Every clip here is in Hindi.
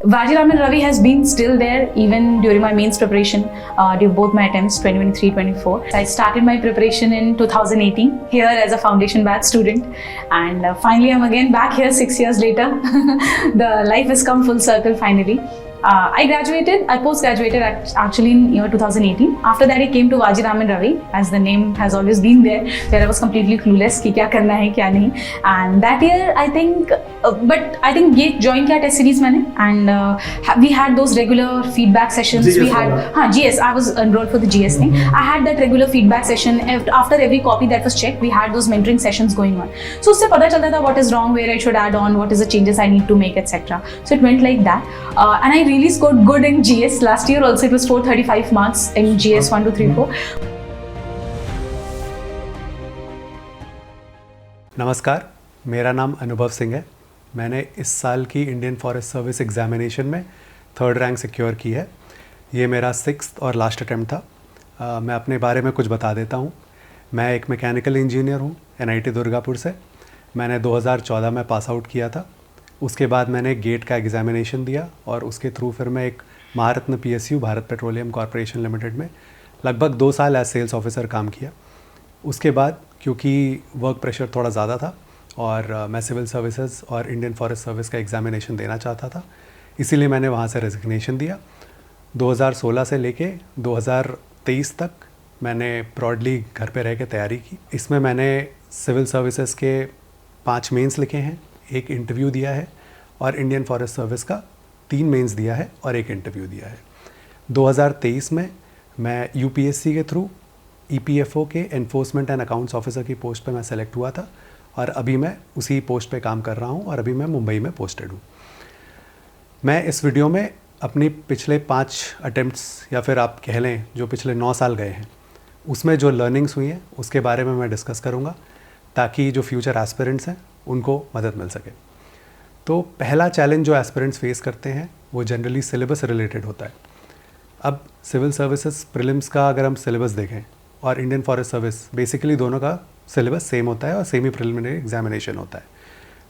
Vajiraman Ravi has been still there even during my mains preparation, during both my attempts 2023-24. I started my preparation in 2018 here as a foundation batch student, and finally I'm again back here 6 years later. The life has come full circle finally. I post-graduated actually in year 2018. After that I came to Vajiraman Ravi, as the name has always been there, where I was completely clueless कि क्या करना है क्या नहीं. And that year I think ये join किया test series मैंने, and we had those regular feedback sessions. GS we had GS. I was enrolled for the GS thing. I had that regular feedback session after every copy that was checked. We had those mentoring sessions going on. So उससे पता चलता था what is wrong, where I should add on, what is the changes I need to make, etc. So it went like that, and I really scored good in GS. Last year also it was 435 marks in GS 1, 2, 3, 4. नमस्कार, मेरा नाम अनुभव सिंह है। मैंने इस साल की इंडियन फॉरेस्ट सर्विस एग्जामिनेशन में 3rd रैंक सिक्योर की है। ये मेरा 6th और लास्ट अटैम्प्ट था। मैं अपने बारे में कुछ बता देता हूँ। मैं एक मैकेनिकल इंजीनियर हूँ NIT दुर्गापुर से। मैंने 2014 में पास आउट किया था। उसके बाद मैंने गेट का एग्ज़ामिनेशन दिया और उसके थ्रू फिर मैं एक महारत्न PSU Bharat petroleum corporation limited में लगभग 2 साल एज सेल्स ऑफिसर काम किया। उसके बाद क्योंकि वर्क प्रेशर थोड़ा ज़्यादा था और मैं सिविल सर्विसेज और इंडियन फॉरेस्ट सर्विस का एग्ज़ामिनेशन देना चाहता था, इसीलिए मैंने वहाँ से रेजिग्नेशन दिया। 2016 से लेके 2023 तक मैंने ब्रॉडली घर पे रह के तैयारी की। इसमें मैंने सिविल सर्विसेज के 5 मेंस लिखे हैं, 1 इंटरव्यू दिया है, और इंडियन फॉरेस्ट सर्विस का 3 मेंस दिया है और 1 इंटरव्यू दिया है। 2023 में मैं UPSC के थ्रू EPFO के एनफोर्समेंट एंड अकाउंट्स ऑफिसर की पोस्ट पे मैं सेलेक्ट हुआ था और अभी मैं उसी पोस्ट पे काम कर रहा हूँ और अभी मैं मुंबई में पोस्टेड हूँ। मैं इस वीडियो में अपनी पिछले 5 अटेम्प्ट्स या फिर आप कह लें जो पिछले 9 साल गए हैं उसमें जो लर्निंग्स हुई हैं उसके बारे में मैं डिस्कस करूँगा, ताकि जो फ्यूचर एस्पिरेंट्स हैं उनको मदद मिल सके। तो पहला चैलेंज जो एस्पिरेंट्स फेस करते हैं वो जनरली सिलेबस रिलेटेड होता है। अब सिविल सर्विसेज प्रीलिम्स का अगर हम सिलेबस देखें और इंडियन फॉरेस्ट सर्विस, बेसिकली दोनों का सिलेबस सेम होता है और सेमी प्रिलिमिनरी एग्जामिनेशन होता है।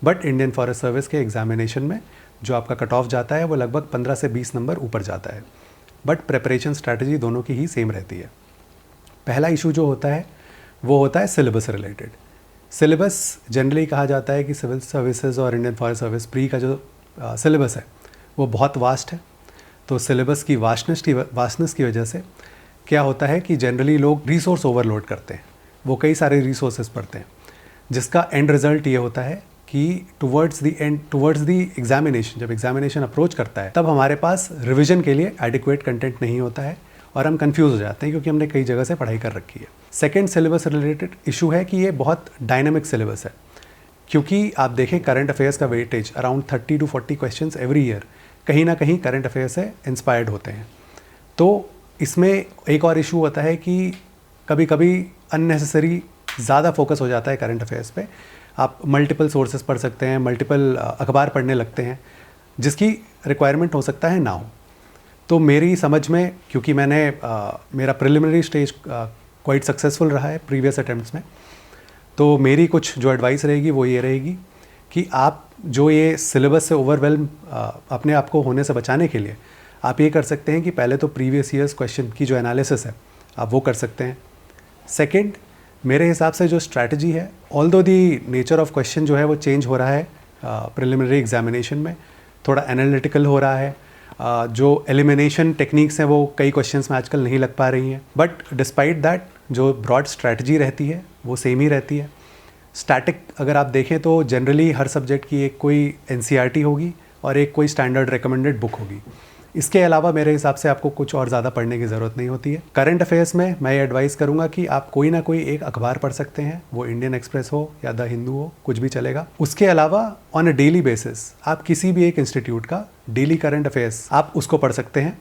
बट इंडियन फॉरेस्ट सर्विस के एग्जामिनेशन में जो आपका कट ऑफ जाता है वो लगभग 15 से 20 नंबर ऊपर जाता है, बट प्रेपरेशन स्ट्रैटेजी दोनों की ही सेम रहती है। पहला इशू जो होता है वो होता है सिलेबस रिलेटेड। सिलेबस जनरली कहा जाता है कि सिविल सर्विसेज और इंडियन फॉरेस्ट सर्विस प्री का जो सिलेबस है वो बहुत वास्ट है। तो सिलेबस की वास्टनेस की वजह से क्या होता है कि जनरली लोग रिसोर्स ओवरलोड करते हैं, वो कई सारे रिसोर्सेज पढ़ते हैं, जिसका एंड रिज़ल्ट ये होता है कि टुवर्ड्स द एग्जामिनेशन, जब एग्जामिनेशन अप्रोच करता है तब हमारे पास रिविजन के लिए एडिक्वेट कंटेंट नहीं होता है और हम कंफ्यूज हो जाते हैं क्योंकि हमने कई जगह से पढ़ाई कर रखी है। सेकेंड सिलेबस रिलेटेड इशू है कि ये बहुत डायनामिक सिलेबस है, क्योंकि आप देखें करंट अफेयर्स का weightage around 30 to 40 questions every year कहीं ना कहीं करंट अफेयर से इंस्पायर्ड होते हैं। तो इसमें एक और इशू होता है कि कभी कभी अननेसेसरी ज़्यादा फोकस हो जाता है करंट अफेयर्स पे। आप मल्टीपल सोर्सेज पढ़ सकते हैं, मल्टीपल अखबार पढ़ने लगते हैं, जिसकी रिक्वायरमेंट हो सकता है ना हो। तो मेरी समझ में, क्योंकि मेरा प्रिलिमिनरी स्टेज क्वाइट सक्सेसफुल रहा है प्रीवियस अटेम्प्ट्स में, तो मेरी कुछ जो एडवाइस रहेगी वो ये रहेगी कि आप जो ये सिलेबस से ओवरवेल्म अपने आप को होने से बचाने के लिए आप ये कर सकते हैं कि पहले तो प्रीवियस ईयर्स क्वेश्चन की जो एनालिसिस है आप वो कर सकते हैं। सेकंड, मेरे हिसाब से जो स्ट्रैटेजी है, although the nature of question जो है वो चेंज हो रहा है प्रिलिमिनरी एग्जामिनेशन में, थोड़ा एनालिटिकल हो रहा है, जो एलिमिनेशन टेक्निक्स हैं वो कई क्वेश्चंस में आजकल नहीं लग पा रही हैं, बट डिस्पाइट दैट जो ब्रॉड स्ट्रैटेजी रहती है वो सेम ही रहती है। स्टैटिक अगर आप देखें तो जनरली हर सब्जेक्ट की एक कोई NCERT होगी और एक कोई स्टैंडर्ड रिकमेंडेड बुक होगी। इसके अलावा मेरे हिसाब से आपको कुछ और ज़्यादा पढ़ने की ज़रूरत नहीं होती है। करंट अफेयर्स में मैं ये एडवाइस करूँगा कि आप कोई ना कोई एक अखबार पढ़ सकते हैं, वो इंडियन एक्सप्रेस हो या द हिंदू हो, कुछ भी चलेगा। उसके अलावा ऑन अ डेली बेसिस आप किसी भी एक इंस्टीट्यूट का डेली करंट अफेयर्स आप उसको पढ़ सकते हैं,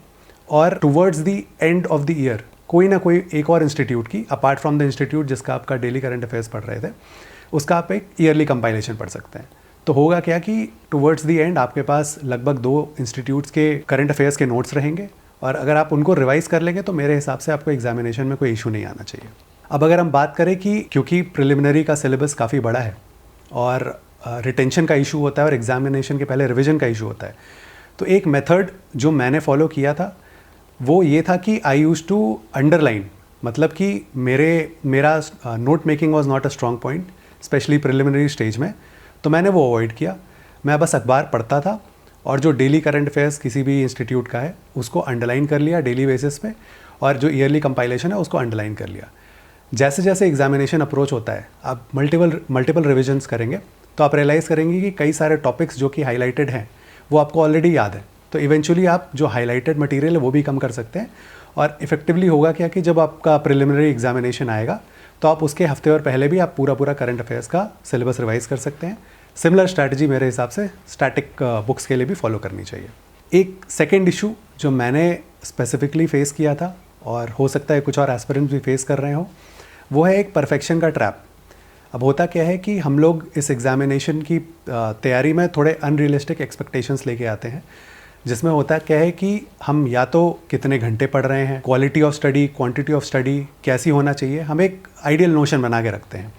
और towards the end of the year कोई ना कोई एक और इंस्टीट्यूट की, अपार्ट फ्रॉम द इंस्टीट्यूट जिसका आपका डेली करंट अफेयर्स पढ़ रहे थे, उसका आप एक ईयरली कंपाइलेशन पढ़ सकते हैं। तो होगा क्या कि टुवर्ड्स द एंड आपके पास लगभग 2 इंस्टीट्यूट्स के करंट अफेयर्स के नोट्स रहेंगे, और अगर आप उनको रिवाइज कर लेंगे तो मेरे हिसाब से आपको एग्जामिनेशन में कोई इशू नहीं आना चाहिए। अब अगर हम बात करें कि क्योंकि प्रिलिमिनरी का सिलेबस काफ़ी बड़ा है और रिटेंशन का इशू होता है और एग्जामिनेशन के पहले रिविजन का इशू होता है, तो एक मेथड जो मैंने फॉलो किया था वो ये था कि आई यूज़ टू अंडरलाइन, मतलब कि मेरा note making was not a strong point, specially preliminary stage में, तो मैंने वो अवॉइड किया। मैं बस अखबार पढ़ता था और जो डेली करंट अफेयर्स किसी भी इंस्टीट्यूट का है उसको अंडरलाइन कर लिया डेली बेसिस पे, और जो ईयरली कंपाइलेशन है उसको अंडरलाइन कर लिया। जैसे जैसे एग्जामिनेशन अप्रोच होता है, आप मल्टीपल रिविजन्स करेंगे तो आप रियलाइज़ करेंगे कि कई सारे टॉपिक्स जो कि हाईलाइटेड हैं वो आपको ऑलरेडी याद है। तो इवेंचुअली आप जो हाईलाइटेड मटेरियल है वो भी कम कर सकते हैं, और इफेक्टिवली होगा क्या कि जब आपका प्रिलिमिनरी एग्जामिनेशन आएगा तो आप उसके हफ्ते और पहले भी आप पूरा करंट अफेयर्स का सिलेबस रिवाइज कर सकते हैं। सिमिलर स्ट्रैटेजी मेरे हिसाब से स्टैटिक बुक्स के लिए भी फॉलो करनी चाहिए। एक सेकेंड इशू जो मैंने स्पेसिफिकली फेस किया था, और हो सकता है कुछ और एस्पिरेंट्स भी फेस कर रहे हो, वो है एक परफेक्शन का ट्रैप। अब होता क्या है कि हम लोग इस एग्जामिनेशन की तैयारी में थोड़े अनरियलिस्टिक एक्सपेक्टेशंस लेके आते हैं, जिसमें होता क्या है कि हम या तो कितने घंटे पढ़ रहे हैं, quality of study, quantity of study कैसी होना चाहिए, हम एक आइडियल नोशन बना के रखते हैं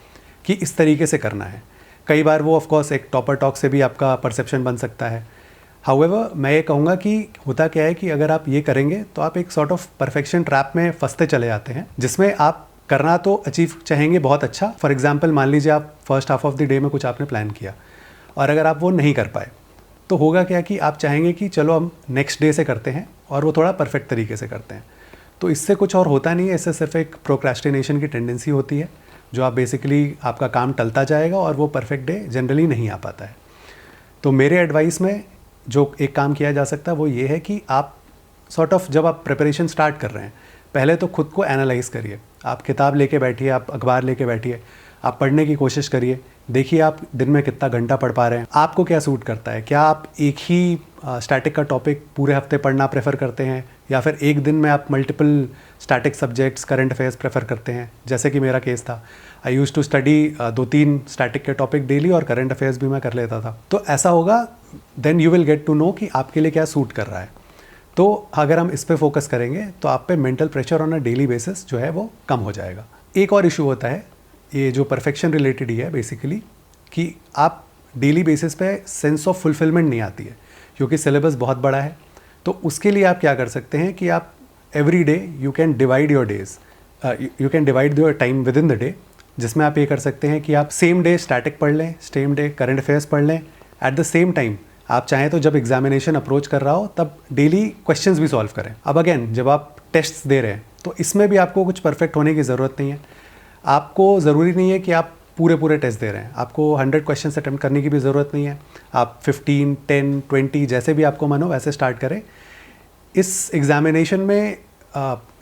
कि इस तरीके से करना है। कई बार वो ऑफ कोर्स एक टॉपर टॉक से भी आपका परसेप्शन बन सकता है। हाउएवर मैं ये कहूँगा कि होता क्या है कि अगर आप ये करेंगे तो आप एक सॉर्ट ऑफ परफेक्शन ट्रैप में फंसते चले जाते हैं, जिसमें आप करना तो अचीव चाहेंगे बहुत अच्छा। फॉर एग्जाम्पल मान लीजिए आप first half of the day में कुछ आपने प्लान किया और अगर आप वो नहीं कर पाए तो होगा क्या कि आप चाहेंगे कि चलो हम नेक्स्ट डे से करते हैं और वो थोड़ा परफेक्ट तरीके से करते हैं। तो इससे कुछ और होता नहीं है, इससे सिर्फ एक प्रोक्रेस्टिनेशन की टेंडेंसी होती है, जो आप बेसिकली आपका काम टलता जाएगा और वो परफेक्ट डे जनरली नहीं आ पाता है। तो मेरे एडवाइस में जो एक काम किया जा सकता है वो ये है कि आप सॉर्ट ऑफ जब आप प्रिपरेशन स्टार्ट कर रहे हैं, पहले तो खुद को एनालाइज करिए। आप किताब लेके बैठिए, आप अखबार लेके बैठिए, आप पढ़ने की कोशिश करिए, देखिए आप दिन में कितना घंटा पढ़ पा रहे हैं, आपको क्या सूट करता है। क्या आप एक ही स्टैटिक का टॉपिक पूरे हफ्ते पढ़ना प्रेफर करते हैं, या फिर एक दिन में आप multiple static subjects current affairs prefer करते हैं, जैसे कि मेरा केस था। I use to study 2-3 static के टॉपिक डेली और करंट अफेयर्स भी मैं कर लेता था। तो ऐसा होगा, then you will get to know कि आपके लिए क्या सूट कर रहा है। तो अगर हम इस पे फोकस करेंगे तो आप पे mental pressure on a daily basis जो है वो कम हो जाएगा। एक और इशू होता है, ये जो परफेक्शन रिलेटेड ही है बेसिकली, कि आप डेली बेसिस पे सेंस ऑफ फुलफिलमेंट नहीं आती है क्योंकि सिलेबस बहुत बड़ा है। तो उसके लिए आप क्या कर सकते हैं कि आप every day you can divide your days, you can divide your time with in the day, जिसमें आप ये कर सकते हैं कि आप सेम डे स्टैटिक पढ़ लें, सेम डे करंट अफेयर्स पढ़ लें। एट द सेम टाइम आप चाहें तो जब एग्जामिनेशन अप्रोच कर रहा हो तब डेली क्वेश्चंस भी सॉल्व करें। अब अगेन जब आप टेस्ट्स दे रहे हैं तो इसमें भी आपको कुछ परफेक्ट होने की ज़रूरत नहीं है। आपको ज़रूरी नहीं है कि आप पूरे टेस्ट दे रहे हैं, आपको 100 क्वेश्चंस अटेम्प्ट करने की भी ज़रूरत नहीं है। आप 15, 10, 20 जैसे भी आपको मन हो वैसे स्टार्ट करें। इस एग्जामिनेशन में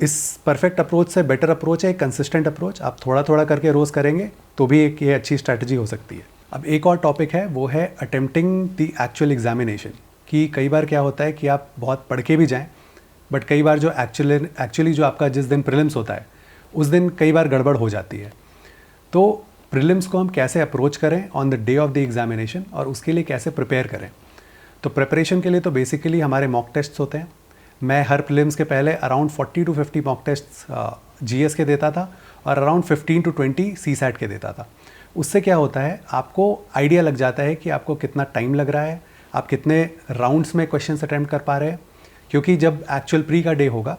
इस परफेक्ट अप्रोच से बेटर अप्रोच है एक कंसिस्टेंट अप्रोच। आप थोड़ा करके रोज़ करेंगे तो भी एक ये अच्छी स्ट्रैटेजी हो सकती है। अब एक और टॉपिक है, वो है अटेम्प्टिंग द एक्चुअल एग्जामिनेशन। कि कई बार क्या होता है कि आप बहुत पढ़ के भी जाएं, बट कई बार जो एक्चुअली जो आपका जिस दिन प्रीलिम्स होता है उस दिन कई बार गड़बड़ हो जाती है। तो प्रीलिम्स को हम कैसे अप्रोच करें on the day of the examination, और उसके लिए कैसे प्रिपेयर करें। तो प्रिपरेशन के लिए तो बेसिकली हमारे मॉक टेस्ट्स होते हैं। मैं हर प्रीलिम्स के पहले around 40 to 50 mock tests GS के देता था और अराउंड 15 to 20 सीसैट के देता था। उससे क्या होता है, आपको आइडिया लग जाता है कि आपको कितना टाइम लग रहा है, आप कितने राउंड्स में क्वेश्चंस अटेम्प्ट कर पा रहे हैं। क्योंकि जब एक्चुअल प्री का डे होगा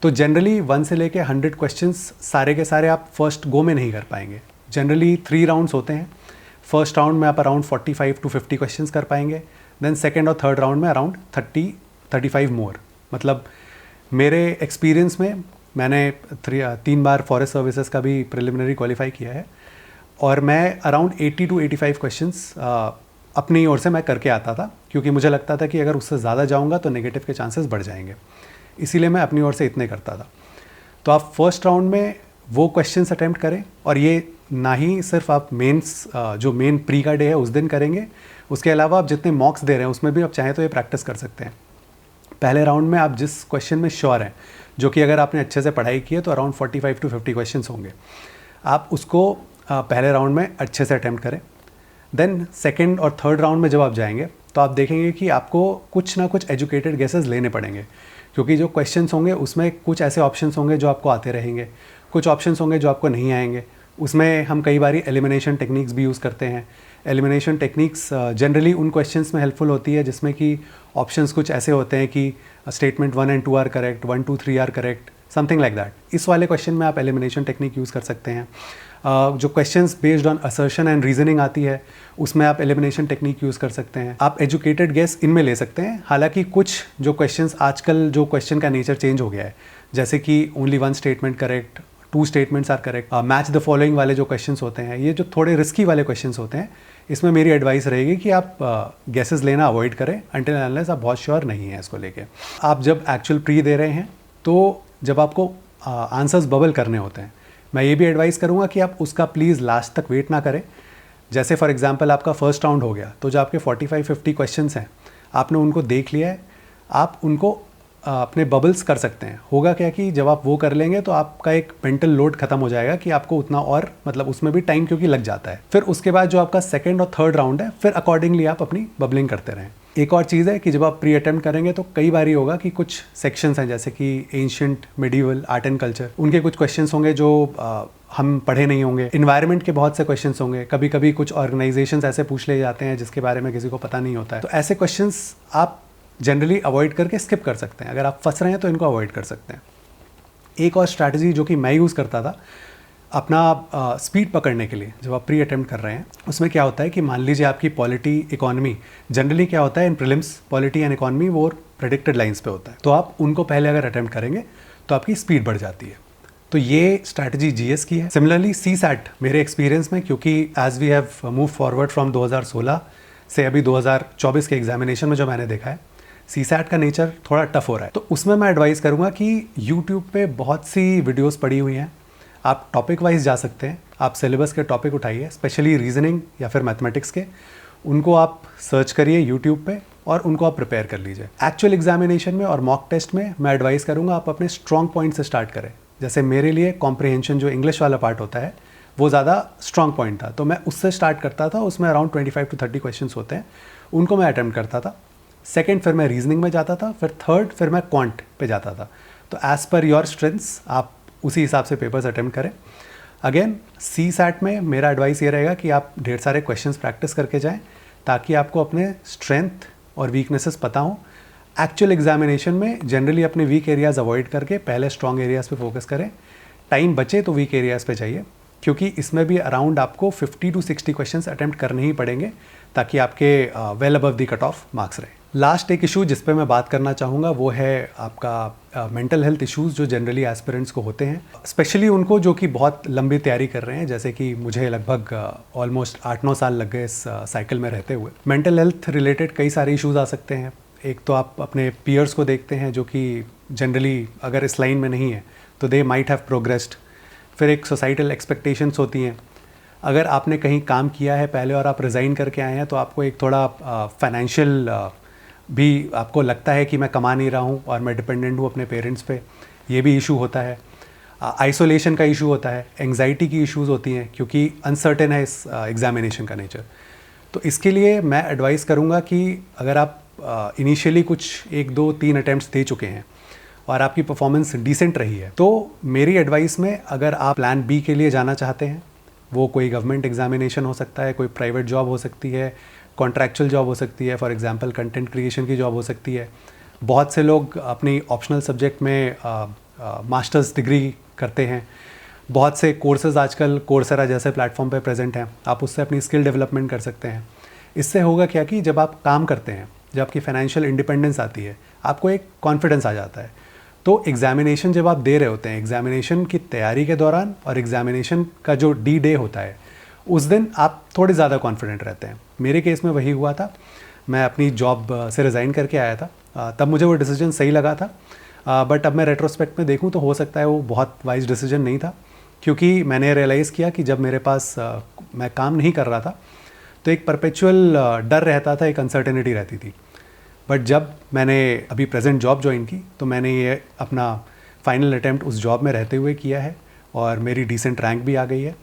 तो जनरली 1 से लेके 100 क्वेश्चंस सारे के सारे आप फर्स्ट गो में नहीं कर पाएंगे। जनरली 3 राउंड्स होते हैं। फर्स्ट राउंड में आप अराउंड 45 to 50 क्वेश्चंस कर पाएंगे, देन सेकेंड और थर्ड राउंड में अराउंड 30-35 मोर। मतलब मेरे एक्सपीरियंस में मैंने 3 बार फॉरेस्ट सर्विसेज का भी प्रिलिमिनरी क्वालिफाई किया है और मैं अराउंड 80 to 85 क्वेश्चंस अपनी ओर से मैं करके आता था, क्योंकि मुझे लगता था कि अगर उससे ज़्यादा जाऊंगा तो नेगेटिव के चांसेस बढ़ जाएंगे, इसीलिए मैं अपनी ओर से इतने करता था। तो आप फर्स्ट राउंड में वो क्वेश्चंस अटेम्प्ट करें, और ये ना ही सिर्फ आप मेंस जो मेन प्री का डे है उस दिन करेंगे, उसके अलावा आप जितने मॉक्स दे रहे हैं उसमें भी आप चाहें तो ये प्रैक्टिस कर सकते हैं। पहले राउंड में आप जिस क्वेश्चन में श्योर हैं, जो कि अगर आपने अच्छे से पढ़ाई की है तो अराउंड 45 to 50 क्वेश्चन होंगे, आप उसको पहले राउंड में अच्छे से अटेम्प्ट करें। देन सेकेंड और थर्ड राउंड में जब आप जाएंगे तो आप देखेंगे कि आपको कुछ ना कुछ एजुकेटेड गेसेस लेने पड़ेंगे, क्योंकि जो क्वेश्चंस होंगे उसमें कुछ ऐसे ऑप्शंस होंगे जो आपको आते रहेंगे, कुछ ऑप्शंस होंगे जो आपको नहीं आएंगे। उसमें हम कई बार एलिमिनेशन टेक्निक्स भी यूज़ करते हैं। एलिमिनेशन टेक्निक्स जनरली उन क्वेश्चंस में हेल्पफुल होती है जिसमें कि ऑप्शंस कुछ ऐसे होते हैं कि statement 1 and 2 are correct, 1 2 3 are correct, something like that. इस वाले क्वेश्चन में आप एलिमिनेशन टेक्निक यूज़ कर सकते हैं। जो questions based on assertion and reasoning आती है उसमें आप एलिमिनेशन टेक्निक यूज़ कर सकते हैं। आप एजुकेटेड गेस इनमें ले सकते हैं। हालांकि कुछ जो क्वेश्चंस आजकल जो क्वेश्चन का नेचर चेंज हो गया है, जैसे कि only 1 statement correct, 2 statements are correct, match the following वाले जो क्वेश्चंस होते हैं, ये जो थोड़े रिस्की वाले क्वेश्चंस होते हैं, इसमें मेरी एडवाइस रहेगी कि आप गेसेस लेना अवॉइड करें अनटिल अनलेस आप बहुत श्योर नहीं हैं इसको लेके। आप जब एक्चुअल प्री दे रहे हैं तो जब आपको आंसर्स बबल करने होते हैं, मैं ये भी एडवाइस करूँगा कि आप उसका प्लीज़ लास्ट तक वेट ना करें। जैसे फॉर एग्जांपल आपका फर्स्ट राउंड हो गया तो जो आपके 45-50 क्वेश्चंस हैं आपने उनको देख लिया है, आप उनको अपने बबल्स कर सकते हैं। होगा क्या कि जब आप वो कर लेंगे तो आपका एक मेंटल लोड खत्म हो जाएगा कि आपको उतना और मतलब उसमें भी टाइम क्योंकि लग जाता है। फिर उसके बाद जो आपका सेकंड और थर्ड राउंड है, फिर अकॉर्डिंगली आप अपनी बबलिंग करते रहें। एक और चीज़ है कि जब आप प्री अटेम्प्ट करेंगे तो कई बार होगा कि कुछ सेक्शंस हैं जैसे कि ancient, medieval, art and culture, उनके कुछ क्वेश्चंस होंगे जो हम पढ़े नहीं होंगे। इन्वायरमेंट के बहुत से क्वेश्चंस होंगे। कभी कभी कुछ ऑर्गेनाइजेशंस ऐसे पूछ ले जाते हैं जिसके बारे में किसी को पता नहीं होता है, तो ऐसे क्वेश्चंस आप जनरली अवॉइड करके स्किप कर सकते हैं। अगर आप फंस रहे हैं तो इनको अवॉइड कर सकते हैं। एक और स्ट्रैटेजी जो कि मैं यूज़ करता था अपना स्पीड पकड़ने के लिए जब आप प्री अटेम्प्ट कर रहे हैं, उसमें क्या होता है कि मान लीजिए आपकी पॉलिटी, इकोनॉमी, जनरली क्या होता है in prelims, polity and economy वो प्रेडिक्टेड लाइंस पे होता है, तो आप उनको पहले अगर अटेम्प्ट करेंगे तो आपकी स्पीड बढ़ जाती है। तो ये स्ट्रैटेजी जीएस की है। सिमिलरली सीसैट मेरे एक्सपीरियंस में, क्योंकि as we have move forward from 2016 से अभी 2024 के एग्जामिनेशन में जो मैंने देखा है, सीसैट का नेचर थोड़ा टफ हो रहा है। तो उसमें मैं एडवाइस करूँगा कि यूट्यूब पे बहुत सी वीडियोस पड़ी हुई हैं, आप टॉपिक वाइज जा सकते हैं। आप सिलेबस के टॉपिक उठाइए, स्पेशली रीजनिंग या फिर मैथमेटिक्स के, उनको आप सर्च करिए यूट्यूब पे और उनको आप प्रिपेयर कर लीजिए। एक्चुअल एग्जामिनेशन में और मॉक टेस्ट में मैं एडवाइस करूँगा आप अपने स्ट्रॉन्ग पॉइंट से स्टार्ट करें। जैसे मेरे लिए कॉम्प्रिहेंशन जो इंग्लिश वाला पार्ट होता है वो ज़्यादा स्ट्रॉन्ग पॉइंट था, तो मैं उससे स्टार्ट करता था। उसमें अराउंड 25 to 30 क्वेश्चन होते हैं, उनको मैं अटैम्प्ट करता था। सेकेंड फिर मैं रीजनिंग में जाता था, फिर थर्ड फिर मैं क्वांट पे जाता था। तो एज़ पर योर स्ट्रेंथ्स आप उसी हिसाब से पेपर्स अटैम्प्ट करें। अगेन सीसैट में मेरा एडवाइस ये रहेगा कि आप ढेर सारे क्वेश्चंस प्रैक्टिस करके जाएं ताकि आपको अपने स्ट्रेंथ और वीकनेसेस पता हो। एक्चुअल एग्जामिनेशन में जनरली अपने वीक एरियाज़ अवॉइड करके पहले स्ट्रॉन्ग एरियाज़ पे फोकस करें। टाइम बचे तो वीक एरियाज़ पे जाइए, क्योंकि इसमें भी अराउंड आपको 50 to 60 क्वेश्चंस अटैम्प्ट करने ही पड़ेंगे ताकि आपके वेल अबव दी कट ऑफ मार्क्स रहे। लास्ट एक इशू जिस पे मैं बात करना चाहूँगा वो है आपका मेंटल हेल्थ इश्यूज़ जो जनरली एस्पिरेंट्स को होते हैं, स्पेशली उनको जो कि बहुत लंबी तैयारी कर रहे हैं। जैसे कि मुझे लगभग ऑलमोस्ट 8-9 साल लग गए इस साइकिल में रहते हुए। मेंटल हेल्थ रिलेटेड कई सारे इश्यूज़ आ सकते हैं। एक तो आप अपने पीयर्स को देखते हैं जो कि जनरली अगर इस लाइन में नहीं है तो दे माइट हैव प्रोग्रेस्ड। फिर एक सोसाइटल एक्सपेक्टेशंस होती हैं। अगर आपने कहीं काम किया है पहले और आप रिज़ाइन करके आए हैं तो आपको एक थोड़ा फाइनेंशियल भी आपको लगता है कि मैं कमा नहीं रहा हूँ और मैं डिपेंडेंट हूँ अपने पेरेंट्स पे, ये भी इशू होता है। आइसोलेशन का इशू होता है, एंग्जाइटी की इश्यूज़ होती हैं क्योंकि अनसर्टेन है इस एग्जामिनेशन का नेचर। तो इसके लिए मैं एडवाइस करूँगा कि अगर आप इनिशियली कुछ 1 2 3 अटैम्प्ट्स दे चुके हैं और आपकी परफॉर्मेंस डिसेंट रही है, तो मेरी एडवाइस में अगर आप प्लान बी के लिए जाना चाहते हैं, वो कोई गवर्नमेंट एग्जामिनेशन हो सकता है, कोई प्राइवेट जॉब हो सकती है, कॉन्ट्रैक्चुअल जॉब हो सकती है, फॉर एग्जांपल कंटेंट क्रिएशन की जॉब हो सकती है। बहुत से लोग अपनी ऑप्शनल सब्जेक्ट में मास्टर्स डिग्री करते हैं। बहुत से कोर्सेज आजकल कोर्सेरा जैसे प्लेटफॉर्म पे प्रेजेंट हैं, आप उससे अपनी स्किल डेवलपमेंट कर सकते हैं। इससे होगा क्या कि जब आप काम करते हैं, जब आपकी फाइनेंशियल इंडिपेंडेंस आती है, आपको एक कॉन्फिडेंस आ जाता है। तो एग्जामिनेशन जब आप दे रहे होते हैं, एग्जामिनेशन की तैयारी के दौरान और एग्जामिनेशन का जो डी डे होता है उस दिन आप थोड़े ज़्यादा कॉन्फिडेंट रहते हैं। मेरे केस में वही हुआ था। मैं अपनी जॉब से रिज़ाइन करके आया था, तब मुझे वो डिसीजन सही लगा था, बट अब मैं रेट्रोस्पेक्ट में देखूं तो हो सकता है वो बहुत वाइज डिसीजन नहीं था, क्योंकि मैंने रियलाइज़ किया कि जब मेरे पास मैं काम नहीं कर रहा था तो एक परपेचुअल डर रहता था, एक अनसर्टेनिटी रहती थी। बट जब मैंने अभी प्रेजेंट जॉब ज्वाइन की तो मैंने ये अपना फाइनल अटैम्प्ट उस जॉब में रहते हुए किया है और मेरी डिसेंट रैंक भी आ गई है।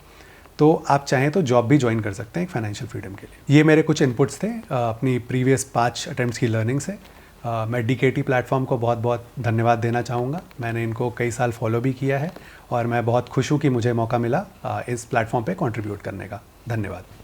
तो आप चाहें तो जॉब भी ज्वाइन कर सकते हैं एक फाइनेंशियल फ्रीडम के लिए। ये मेरे कुछ इनपुट्स थे अपनी प्रीवियस 5 अटैम्प्ट्स की लर्निंग से। मैं DKT प्लेटफॉर्म को बहुत बहुत धन्यवाद देना चाहूँगा। मैंने इनको कई साल फॉलो भी किया है और मैं बहुत खुश हूँ कि मुझे मौका मिला इस प्लेटफॉर्म पे कंट्रीब्यूट करने का। धन्यवाद।